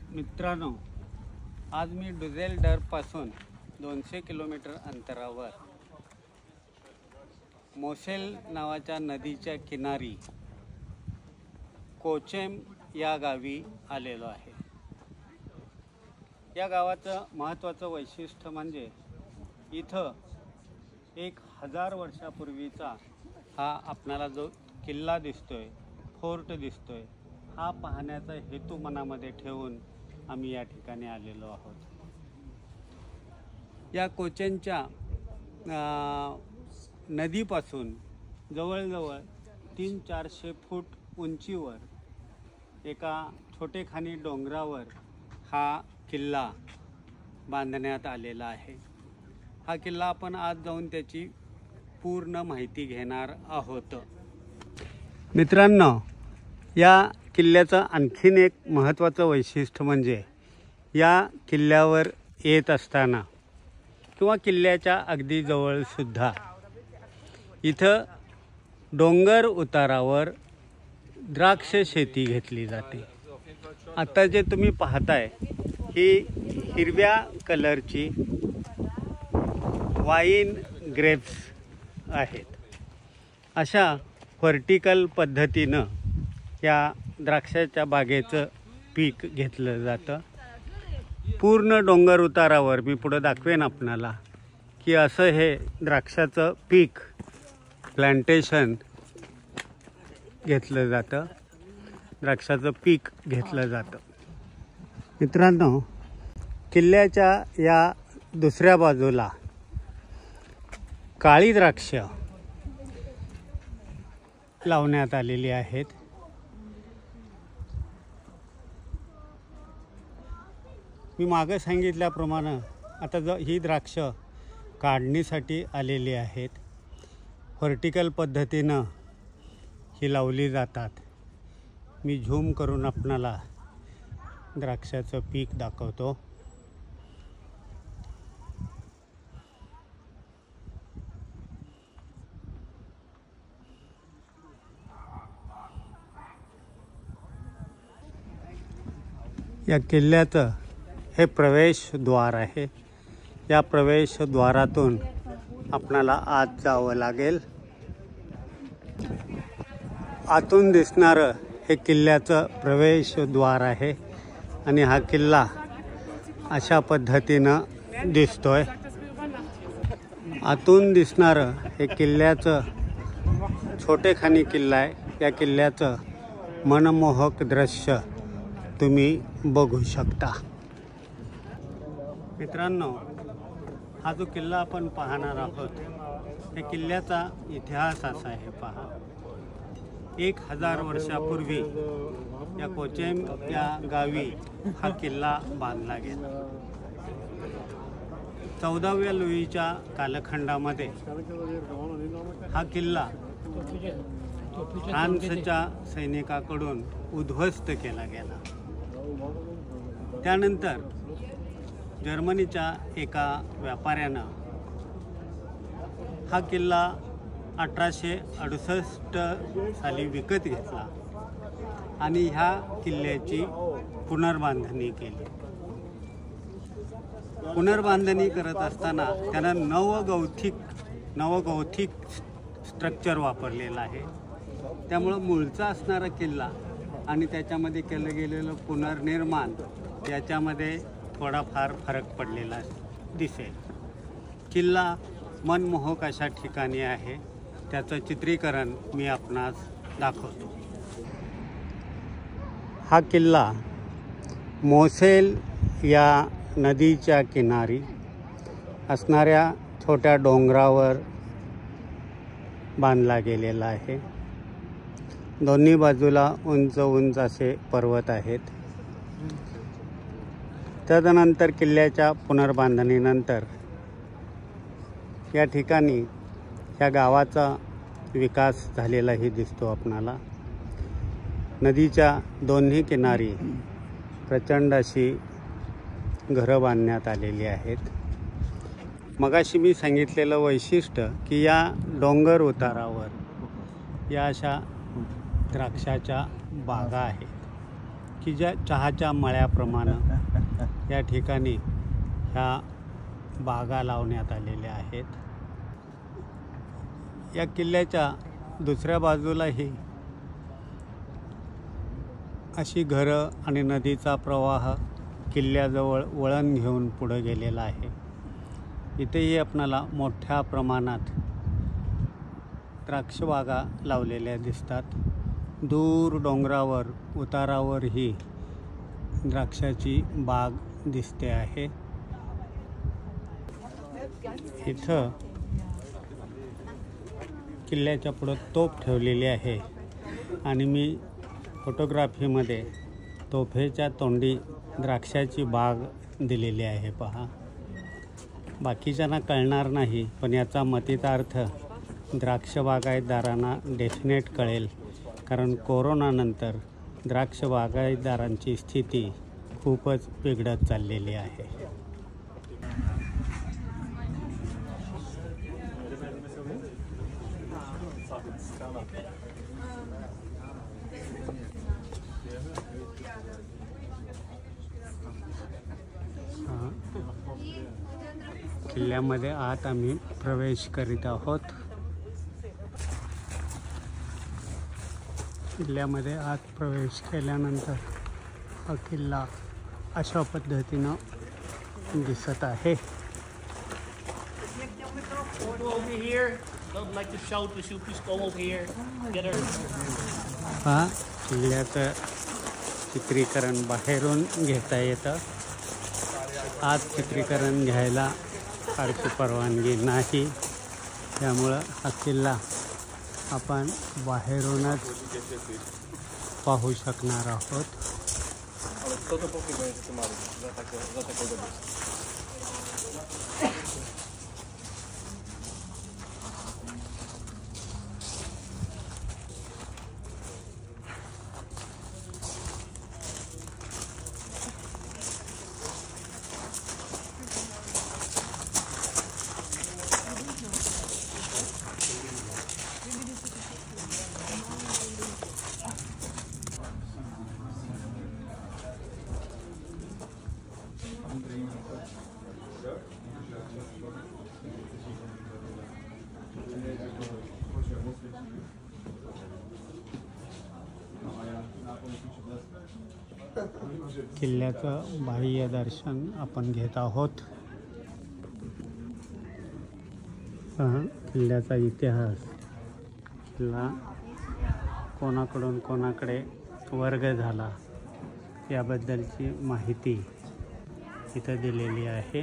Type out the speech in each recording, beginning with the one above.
मित्रांनो, आज मी डुझेलडर्फपासून 200 किलोमीटर अंतरावर मोसेल नावाच्या नदीच्या किनारी कोचेम या गावी आलेलो आहे। या गावाचं महत्त्वाचं वैशिष्ट्य म्हणजे इथं 1000 वर्षापूर्वीचा हा आपल्याला जो किल्ला दिसतोय, फोर्ट दिसतोय, हा पाहण्याचा हेतू मनामध्ये ठेवून आम्ही या ठिकाणी आलेलो आहोत। या कोचेनच्या नदीपासून जवळजवळ 300-400 फूट उंचीवर एका छोटेखानी डोंगरावर हा किल्ला बांधण्यात आलेला आहे। हा किल्ला आपण आज जाऊन त्याची पूर्ण माहिती घेणार आहोत। मित्रांनो, या किल्ल्याचं आणखीन एक महत्त्वाचं वैशिष्ट्य म्हणजे या किल्ल्यावर येत असताना किंवा किल्ल्याच्या अगदी जवळ सुद्धा इथं डोंगर उतारावर द्राक्ष शेती घेतली जाते। आता जे तुम्ही पाहताय ही हिरव्या कलरची वाईन ग्रेप्स आहेत। अशा व्हर्टिकल पद्धतीनं या द्राक्षाच्या बागेचं पीक घेतलं जातं। पूर्ण डोंगर उतारावर मी पुढे दाखवेन आपणाला की असं हे द्राक्षाचं पीक प्लांटेशन घेतलं जातं, द्राक्षाचं पीक घेतलं जातं। मित्रांनो, किल्ल्याच्या या दुसऱ्या बाजूला काळी द्राक्ष लावण्यात आलेली आहेत। मी मागे सांगितल्याप्रमाणे आता ही द्राक्ष काढणीसाठी आलेली आहेत। व्हर्टिकल पद्धतीनं ही लावली जातात। मी झूम करून आपणाला द्राक्षाचं पीक दाखवतो। या किल्ल्याचं हे प्रवेशद्वार आहे। या प्रवेशद्वारातून आपणाला आत जावं लागेल। आतून दिसणारं हे किल्ल्याचं प्रवेशद्वार आहे आणि हा किल्ला अशा पद्धतीनं दिसतोय। आतून दिसणारं हे किल्ल्याचं छोटेखानी किल्ला आहे। या किल्ल्याचं मनमोहक दृश्य तुम्ही बघू शकता। मित्रांनो, हा जो किल्ला आपण पाहणार आहोत या किल्ल्याचा इतिहास असा आहे पहा। 1000 वर्षापूर्वी या कोचेम या गावी हा किल्ला बांधला गेला। 14व्या लुईच्या कालखंडामध्ये हा किल्ला फ्रान्सच्या सैनिकाकडून उद्ध्वस्त केला गेला। त्यानंतर जर्मनीच्या एका व्यापाऱ्यानं हा किल्ला 1868 साली विकत घेतला आणि ह्या किल्ल्याची पुनर्बांधणी केली। पुनर्बांधणी करत असताना त्यानं नवगौथिक स्ट्रक्चर वापरलेलं आहे। त्यामुळं मूळचा असणारा किल्ला आणि त्याच्यामध्ये केलं गेलेलं पुनर्निर्माण याच्यामध्ये थोडाफार फरक पडलेला दिसेल। किल्ला मनमोहक अशा ठिकाणी आहे। त्याचं चित्रीकरण मी आपणास दाखवतो। हा किल्ला मोसेल या नदीच्या किनारी असणाऱ्या छोट्या डोंगरावर बांधला गेलेला आहे। दोन्ही बाजूला उंच उंच असे पर्वत आहेत। त्यानंतर किल्ल्याच्या पुनर्बांधणीनंतर या ठिकाणी या गावाचा विकास झालेलाही दिसतो आपणाला। नदीच्या दोन्ही किनारी प्रचंड अशी घरं बांधण्यात आलेली आहेत। मगाशी मी सांगितलेलं वैशिष्ट्य की या डोंगर उतारावर या अशा द्राक्षाच्या बागा आहेत चहाच्या मळ्याप्रमाणे या ठिकाणी ह्या बागा लावण्यात आलेल्या आहेत. या किल्ल्याच्या दुसऱ्या बाजूलाही अशी घरं आणि नदीचा प्रवाह किल्ल्याजवळ वळण घेऊन पुढे गेलेला आहे. इथेही आपणाला मोठ्या प्रमाणात द्राक्षबागा लावलेल्या दिसतात. दूर डोंगरावर उतारावर ही द्राक्षाची बाग दिसते आहे. इथं किल्ल्याच्या पुढं तोफ ठेवलेली आहे आणि मी फोटोग्राफीमध्ये तोफेच्या तोंडी द्राक्षाची बाग दिलेली आहे. पहा, बाकीच्यांना कळणार नाही, पण याचा मतितार्थ द्राक्ष बागायतदारांना डेफिनेट कळेल, कारण कोरोनानंतर द्राक्ष बागायतदारांची स्थिती खूपच बिघडत चाललेली आहे. किल्ल्यामध्ये आत आम्ही प्रवेश करीत आहोत. किल्ल्यामध्ये आत प्रवेश केल्यानंतर हा किल्ला अशा पद्धतीनं दिसत आहे. हा किल्ल्याचं चित्रीकरण बाहेरून घेता येतं. आत चित्रीकरण घ्यायला फारशी परवानगी नाही, त्यामुळं हा किल्ला आपण बाहेरूनच पाहू शकणार आहोत. किल्ल्याचं बाह्य दर्शन आपण घेत आहोत. किल्ल्याचा इतिहास, किल्ला कोणाकडून कोणाकडे वर्ग झाला याबद्दलची माहिती इथं दिलेली आहे.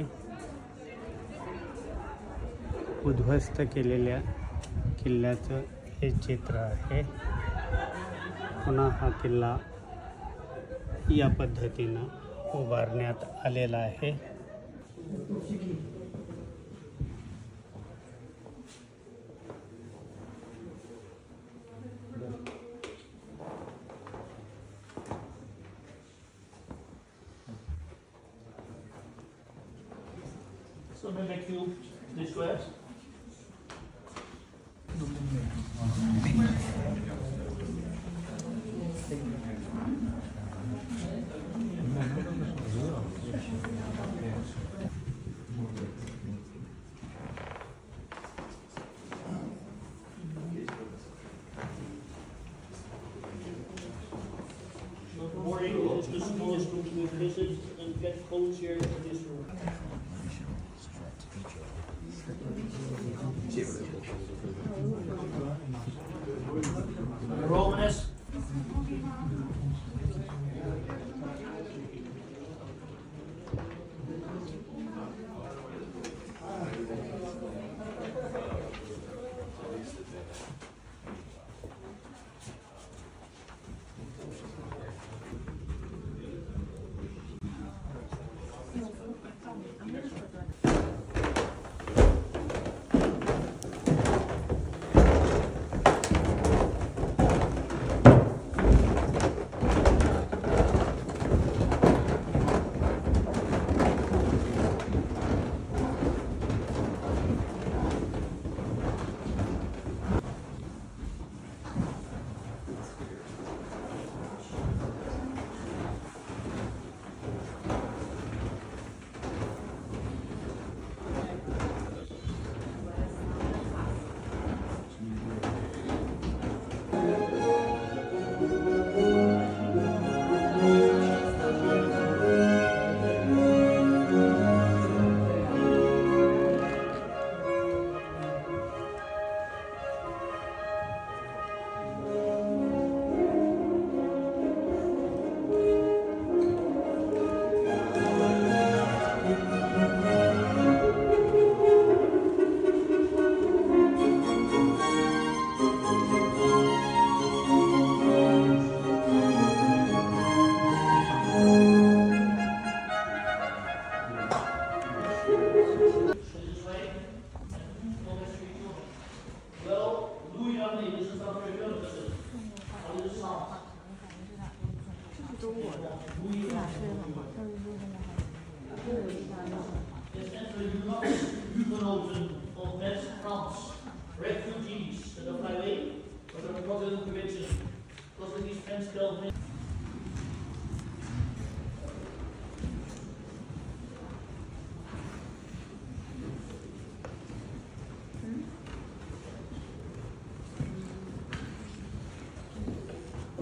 उद्ध्वस्त केलेल्या किल्ल्याचं हे चित्र आहे. पुन्हा हा किल्ला या पद्धतीनं उभारण्यात आलेला आहे. So make you this dress. Morning is the smallest room we've visited, and get codes here in this room. Romanes.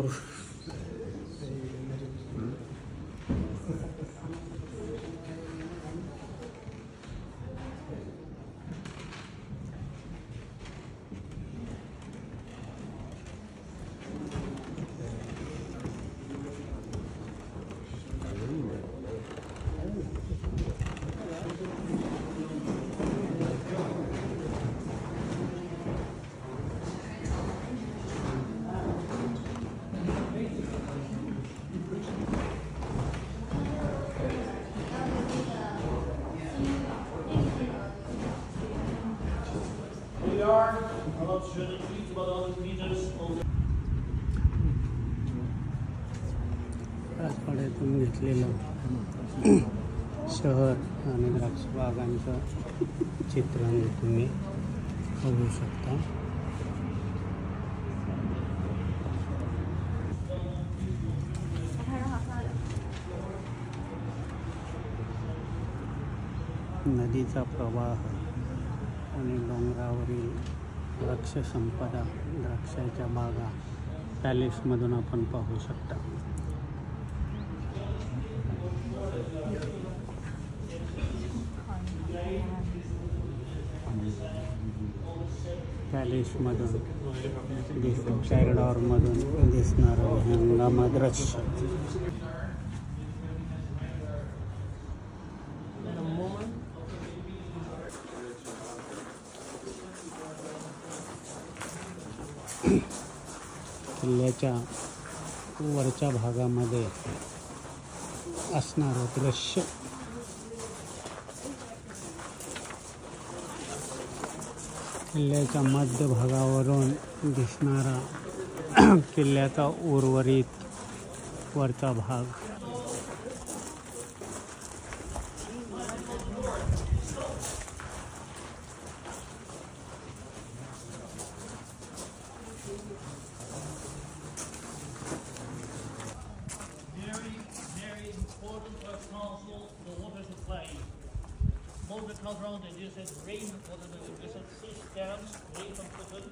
We are about 200 feet, about 100 meters over. आठवड्यातून घेतलेलं शहर आणि द्राक्ष बागांचं चित्रण तुम्ही बघू शकता. नदीचा प्रवाह आणि डोंगरावरील द्राक्ष संपदा, द्राक्षाच्या बागा पॅलेसमधून आपण पाहू शकता. पॅलेसमधून कॉरिडॉरमधून दिसणारं हंगामा दृश्य. किल्ल्याच्या वरच्या भागामध्ये असणारं दृश्य. किल्ल्याच्या मध्यभागावरून दिसणारा किल्ल्याचा उर्वरित वरचा भाग. Very important for council, the water supply. Most of the council around, they just had rain, they just had cisterns, rain from Putten.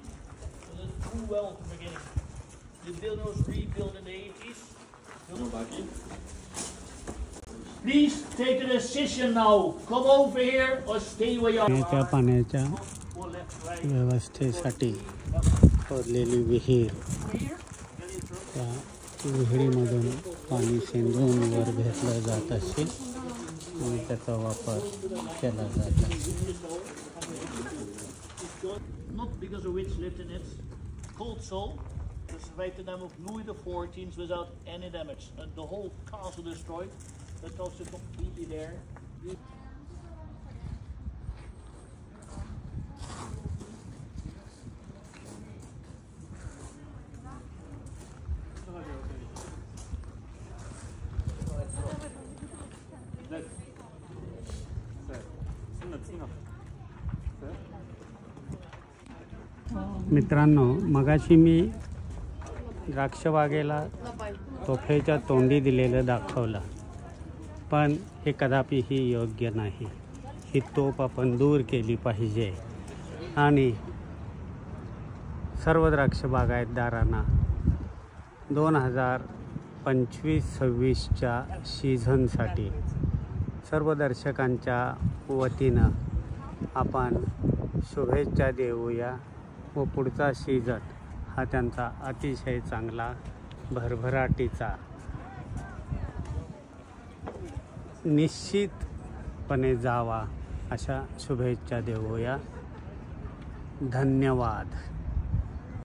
So there's 2 wells to begin. The building was rebuilt in the 80s. Please take a decision now. Come over here or stay where you are. पाण्याच्या Or left, right. व्यवस्थेसाठी खोदलेली विहीर. त्या विहिरीमधून पाणी शेंदून वर घेतलं जात असे आणि त्याचा वापर केला जातो. Not because a witch lived in it. Cold soul. To survive the time of Louis XIV without any damage. And the whole castle destroyed. That's also completely there. मित्रांनो, मगाशी मी द्राक्षबागेला तोफेच्या तोंडी दिलेलं दाखवलं, पण हे कदापिही योग्य नाही. ही तोफ आपण दूर केली पाहिजे आणि सर्व द्राक्ष बागायतदारांना 2025-26च्या सीझनसाठी सर्व दर्शकांच्या वतीनं आपण शुभेच्छा देऊया व पुढचा सीझन हा त्यांचा अतिशय चांगला भरभराटीचा निश्चितपणे जावा अशा शुभेच्छा देऊया. धन्यवाद.